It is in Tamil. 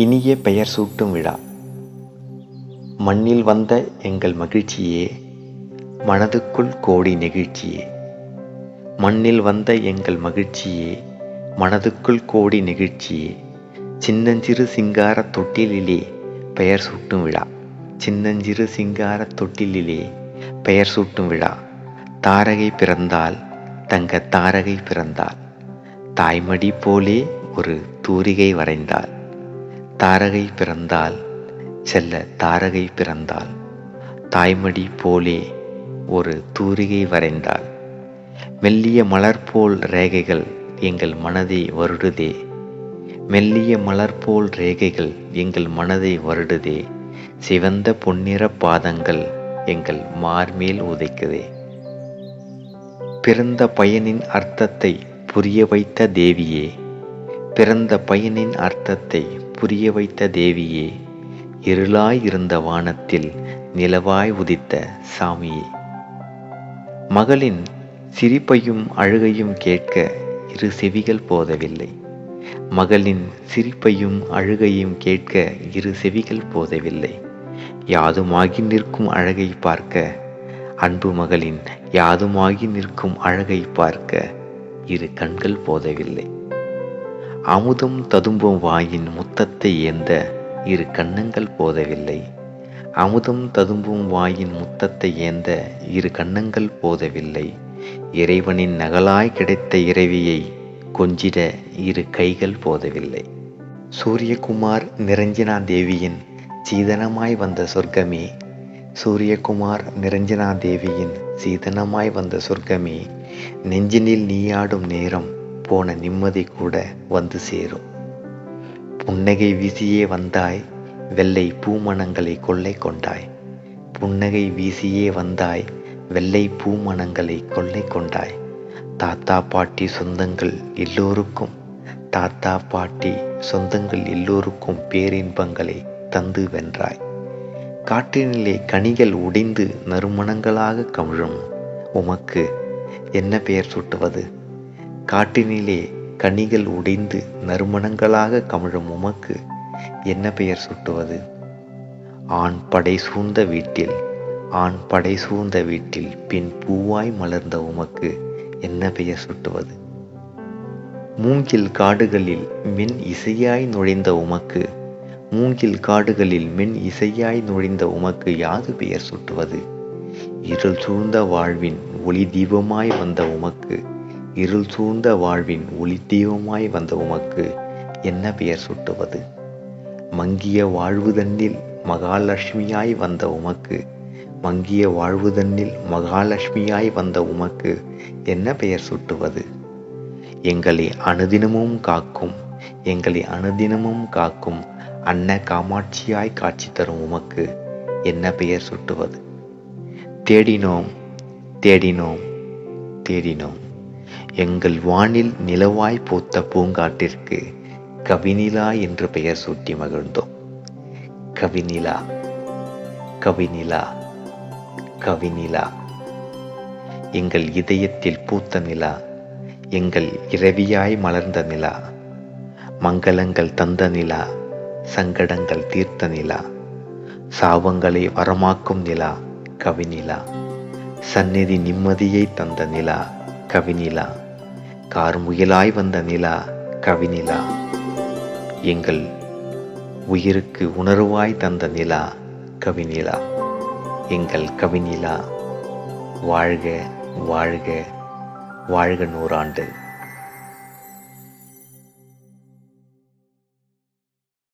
இனிய பெயர் சூட்டும் விழா. மண்ணில் வந்த எங்கள் மகிழ்ச்சியே, மனதுக்குள் கோடி நெகிழ்ச்சியே. மண்ணில் வந்த எங்கள் மகிழ்ச்சியே, மனதுக்குள் கோடி நெகிழ்ச்சியே. சின்னஞ்சிறு சிங்கார தொட்டிலிலே பெயர் சூட்டும் விழா. சின்னஞ்சிறு சிங்கார தொட்டிலிலே பெயர் சூட்டும் விழா. தாரகை பிறந்தாள், தங்க தாரகை பிறந்தாள். தாய்மடி போலே ஒரு தூரிகை வரைந்தாள். தாரகை பிறந்தாள், செல்ல தாரகை பிறந்தாள். தாய்மடி போலே ஒரு தூரிகை வரைந்தாள். மெல்லிய மலர் போல் ரேகைகள் எங்கள் மனதை வருடுதே. மெல்லிய மலர் போல் ரேகைகள் எங்கள் மனதை வருடுதே. சிவந்த பொன்னிற பாதங்கள் எங்கள் மார்மேல் உதைக்குதே. பிறந்த பையனின் அர்த்தத்தை புரிய வைத்த தேவியே, பிறந்த பையனின் அர்த்தத்தை புரிய வைத்த தேவியே. இருளாய் இருந்த வானத்தில் நிலவாய் உதித்த சாமியே. மகளின் சிரிப்பையும் அழுகையும் கேட்க இரு செவிகள் போதவில்லை. மகளின் சிரிப்பையும் அழுகையும் கேட்க இரு செவிகள் போதவில்லை. யாதுமாகி நிற்கும் அழகை பார்க்க, அன்பு மகளின் யாதுமாகி நிற்கும் அழகை பார்க்க இரு கண்கள் போதவில்லை. அமுதம் ததும்பும் வாயின் முத்தத்தை ஏந்த இரு கன்னங்கள் போதவில்லை. அமுதம் ததும்பும் வாயின் முத்தத்தை ஏந்த இரு கன்னங்கள் போதவில்லை. இறைவனின் நகலாய் கிடைத்த இறைவியை கொஞ்சிட இரு கைகள் போதவில்லை. சூரியகுமார் நிரஞ்சனா தேவியின் சீதனமாய் வந்த சொர்க்கமே, சூரியகுமார் நிரஞ்சனா தேவியின் சீதனமாய் வந்த சொர்க்கமே. நெஞ்சினில் நீயாடும் நேரம் போன நிம்மதி கூட வந்து சேரும். புன்னகை வீசியே வந்தாய், வெள்ளை பூமணங்களை கொள்ளை கொண்டாய். புன்னகை வீசியே வந்தாய், வெள்ளை பூமணங்களை கொள்ளை கொண்டாய். தாத்தா பாட்டி சொந்தங்கள் எல்லோருக்கும், தாத்தா பாட்டி சொந்தங்கள் எல்லோருக்கும் பேரின்பங்களை தந்து வென்றாய். காற்றினிலே கனிகள் உடைந்து நறுமணங்களாக கமிழும் உமக்கு என்ன பெயர் சூட்டுவது? காட்டினிலே கனிகள் உடைந்து நறுமணங்களாக கமிழும் உமக்கு என்ன பெயர் சூட்டுவது? ஆண் படை சூழ்ந்த வீட்டில், ஆண் படை சூழ்ந்த வீட்டில் பின் பூவாய் மலர்ந்த உமக்கு என்ன பெயர் சூட்டுவது? மூங்கில் காடுகளில் மென் இசையாய் நுழைந்த உமக்கு, மூங்கில் காடுகளில் மென் இசையாய் நுழைந்த உமக்கு யாது பெயர் சூட்டுவது? இருள் சூழ்ந்த வாழ்வின் ஒளி தீபமாய் வந்த உமக்கு, இருள் சூழ்ந்த வாழ்வின் ஒளி தீபமாய் வந்த உமக்கு என்ன பெயர் சூட்டுவது? மங்கிய வாழ்வுதன்னில் மகாலட்சுமியாய் வந்த உமக்கு, மங்கிய வாழ்வுதன்னில் மகாலட்சுமியாய் வந்த உமக்கு என்ன பெயர் சூட்டுவது? எங்களை அனுதினமும் காக்கும், எங்களை அனுதினமும் காக்கும் அன்ன காமாட்சியாய் காட்சி தரும் உமக்கு என்ன பெயர் சூட்டுவது? தேடினோம், தேடினோம், தேடினோம். எங்கள் வானில் நிலவாய் பூத்த பூங்காட்டிற்கு கவிநிலா என்று பெயர் சூட்டி மகிழ்ந்தோம். கவிநிலா, கவிநிலா, கவிநிலா. எங்கள் இதயத்தில் பூத்த நிலா, எங்கள் இரவியாய் மலர்ந்த நிலா. மங்களங்கள் தந்த நிலா, சங்கடங்கள் தீர்த்த நிலா. சாபங்களை வரமாக்கும் நிலா கவிநிலா. சந்நிதி நிம்மதியை தந்த நிலா கவிநிலா. கார்முகிலாய் வந்த நிலா கவிநிலா. எங்கள் உயிருக்கு உணர்வாய் தந்த நிலா கவிநிலா. எங்கள் கவிநிலா வாழ்க, வாழ்க, வாழ்க 100 ஆண்டு.